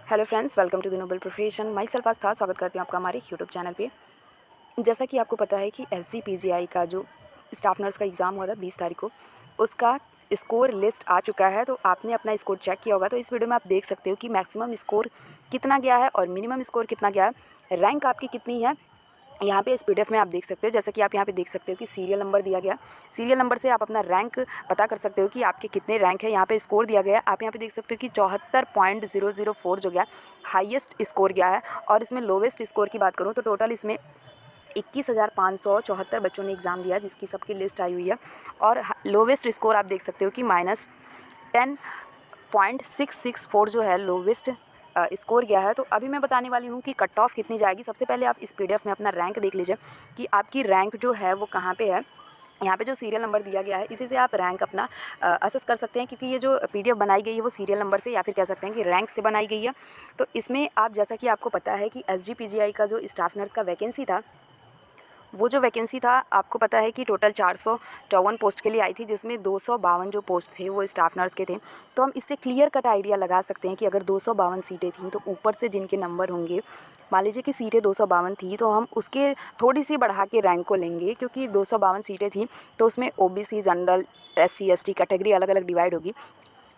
Hello friends, welcome to the noble profession. My self Aastha, स्वागत करती हूँ आपका हमारे यूट्यूब चैनल पे। जैसा कि आपको पता है कि SGPGI का जो स्टाफ नर्स का एग्ज़ाम हुआ था 20 तारीख को, उसका स्कोर लिस्ट आ चुका है। तो आपने अपना स्कोर चेक किया होगा, तो इस वीडियो में आप देख सकते हो कि मैक्सिमम स्कोर कितना गया है और मिनिमम स्कोर कितना गया है, रैंक आपकी कितनी है। यहाँ पे इस PDF में आप देख सकते हो, जैसा कि आप यहाँ पे देख सकते हो कि सीरियल नंबर दिया गया। सीरियल नंबर से आप अपना रैंक पता कर सकते हो कि आपके कितने रैंक है। यहाँ पे स्कोर दिया गया है, आप यहाँ पे देख सकते हो कि 74.004 जो गया हाईएस्ट स्कोर गया है। और इसमें लोवेस्ट स्कोर की बात करूँ तो टोटल इसमें 21,574 बच्चों ने एग्ज़ाम दिया, जिसकी सबकी लिस्ट आई हुई है। और लोवेस्ट स्कोर आप देख सकते हो कि -10.664 जो है लोवेस्ट स्कोर गया है। तो अभी मैं बताने वाली हूँ कि कट ऑफ कितनी जाएगी। सबसे पहले आप इस PDF में अपना रैंक देख लीजिए कि आपकी रैंक जो है वो कहाँ पे है। यहाँ पे जो सीरियल नंबर दिया गया है, इसी से आप रैंक अपना असेस कर सकते हैं, क्योंकि ये जो PDF बनाई गई है वो सीरियल नंबर से या फिर कह सकते हैं कि रैंक से बनाई गई है। तो इसमें आप, जैसा कि आपको पता है कि SGPGI का जो स्टाफ नर्स का वैकेंसी था, वो जो वैकेंसी था आपको पता है कि टोटल 454 पोस्ट के लिए आई थी, जिसमें 252 जो पोस्ट थे वो स्टाफ नर्स के थे। तो हम इससे क्लियर कट आइडिया लगा सकते हैं कि अगर 252 सीटें थीं तो ऊपर से जिनके नंबर होंगे, मान लीजिए कि सीटें 252 थी, तो हम उसके थोड़ी सी बढ़ा के रैंक को लेंगे, क्योंकि 252 सीटें थी तो उसमें OBC, general, SC ST category अलग अलग डिवाइड होगी।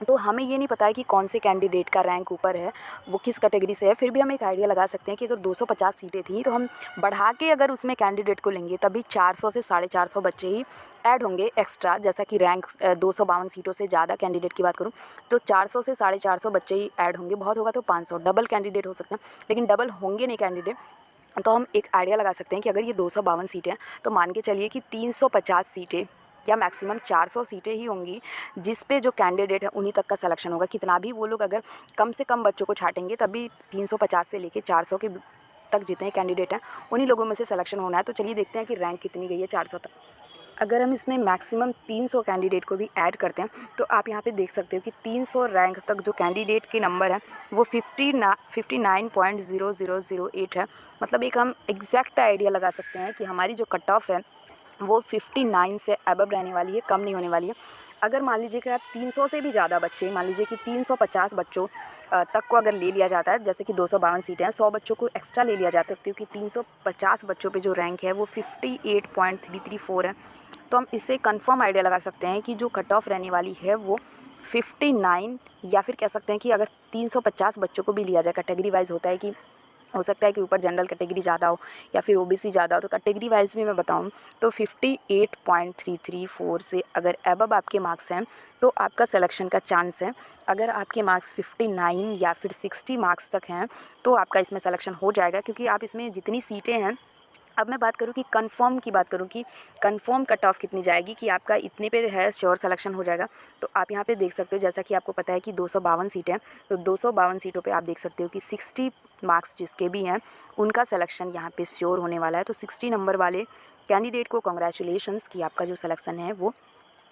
तो हमें ये नहीं पता है कि कौन से कैंडिडेट का रैंक ऊपर है, वो किस कैटेगरी से है। फिर भी हम एक आइडिया लगा सकते हैं कि अगर 250 सीटें थी तो हम बढ़ा के अगर उसमें कैंडिडेट को लेंगे, तभी 400 से 450 बच्चे ही ऐड होंगे एक्स्ट्रा। जैसा कि रैंक 252 सीटों से ज़्यादा कैंडिडेट की बात करूँ तो 400 से 450 बच्चे ही ऐड होंगे। बहुत होगा तो 500 डबल कैंडिडेट हो सकते हैं, लेकिन डबल होंगे नहीं कैंडिडेट। तो हम एक आइडिया लगा सकते हैं कि अगर ये 252 सीटें हैं तो मान के चलिए कि 350 सीटें या मैक्सिमम 400 सीटें ही होंगी, जिस पे जो कैंडिडेट है उन्हीं तक का सिलेक्शन होगा। कितना भी वो लोग अगर कम से कम बच्चों को छाटेंगे, तभी 350 से लेके 400 के तक जितने कैंडिडेट हैं उन्हीं लोगों में से सिलेक्शन होना है। तो चलिए देखते हैं कि रैंक कितनी गई है 400 तक। अगर हम इसमें मैक्सिमम 300 कैंडिडेट को भी ऐड करते हैं तो आप यहाँ पे देख सकते हो कि 300 रैंक तक जो कैंडिडेट के नंबर है वो 59.0008 है। मतलब एक हम एग्जैक्ट आइडिया लगा सकते हैं कि हमारी जो कट ऑफ है वो 59 से अबव रहने वाली है, कम नहीं होने वाली है। अगर मान लीजिए कि आप 300 से भी ज़्यादा बच्चे, मान लीजिए कि 350 बच्चों तक को अगर ले लिया जाता है, जैसे कि 252 सीटें हैं, 100 बच्चों को एक्स्ट्रा ले लिया जा सकती है कि 350 बच्चों पे जो रैंक है वो 58.334 है। तो हम इससे कंफर्म आइडिया लगा सकते हैं कि जो कट ऑफ रहने वाली है वो 59, या फिर कह सकते हैं कि अगर 350 बच्चों को भी लिया जाए, कैटेगरी वाइज होता है कि हो सकता है कि ऊपर जनरल कैटेगरी ज़्यादा हो या फिर OBC ज़्यादा हो, तो कैटेगरी वाइज भी मैं बताऊं तो 58.334 से अगर अबव आपके मार्क्स हैं तो आपका सिलेक्शन का चांस है। अगर आपके मार्क्स 59 या फिर 60 मार्क्स तक हैं तो आपका इसमें सिलेक्शन हो जाएगा, क्योंकि आप इसमें जितनी सीटें हैं। अब मैं बात करूं कि कंफर्म की बात करूं कि कंफर्म कट ऑफ कितनी जाएगी, कि आपका इतने पे है श्योर सिलेक्शन हो जाएगा। तो आप यहां पे देख सकते हो, जैसा कि आपको पता है कि 252 सीटें हैं, तो 252 सीटों पे आप देख सकते हो कि 60 मार्क्स जिसके भी हैं उनका सिलेक्शन यहाँ पे श्योर होने वाला है। तो 60 नंबर वाले कैंडिडेट को कॉन्ग्रेचुलेशंस कि आपका जो सिलेक्शन है वो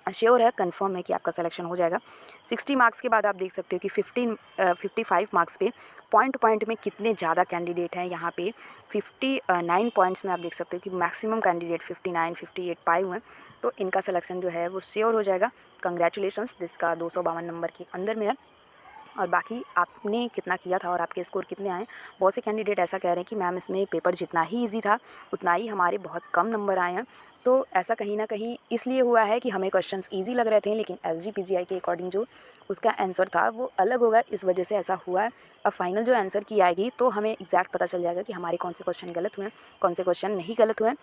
श्योर है, कंफर्म है कि आपका सिलेक्शन हो जाएगा। 60 मार्क्स के बाद आप देख सकते हो कि 55 मार्क्स पे पॉइंट में कितने ज़्यादा कैंडिडेट हैं। यहाँ पे 59 पॉइंट्स में आप देख सकते हो कि मैक्सिमम कैंडिडेट 58 पाए हुए हैं। तो इनका सिलेक्शन जो है वो श्योर हो जाएगा। कंग्रेचुलेशंस, जिसका 252 नंबर के अंदर में है। और बाकी आपने कितना किया था और आपके स्कोर कितने आए। बहुत से कैंडिडेट ऐसा कह रहे हैं कि मैम इसमें पेपर जितना ही इजी था उतना ही हमारे बहुत कम नंबर आए हैं। तो ऐसा कहीं ना कहीं इसलिए हुआ है कि हमें क्वेश्चंस इजी लग रहे थे, लेकिन SGPGI के अकॉर्डिंग जो उसका आंसर था वो अलग होगा, इस वजह से ऐसा हुआ है। अब फाइनल जो आंसर की आएगी तो हमें एग्जैक्ट पता चल जाएगा कि हमारे कौन से क्वेश्चन गलत हुए हैं, कौन से क्वेश्चन नहीं गलत हुए हैं।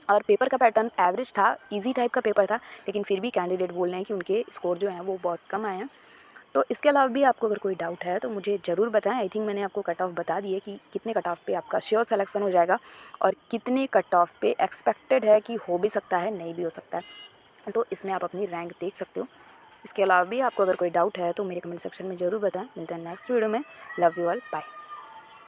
और पेपर का पैटर्न एवरेज था, इजी टाइप का पेपर था, लेकिन फिर भी कैंडिडेट बोल रहे हैं कि उनके स्कोर जो हैं वो बहुत कम आए हैं। तो इसके अलावा भी आपको अगर कोई डाउट है तो मुझे ज़रूर बताएं। आई थिंक मैंने आपको कट ऑफ बता दी है कि कितने कट ऑफ पे आपका श्योर सिलेक्शन हो जाएगा और कितने कट ऑफ पे एक्सपेक्टेड है कि हो भी सकता है, नहीं भी हो सकता है। तो इसमें आप अपनी रैंक देख सकते हो। इसके अलावा भी आपको अगर कोई डाउट है तो मेरे कमेंट सेक्शन में ज़रूर बताएं। मिलते हैं नेक्स्ट वीडियो में। Love you all, bye.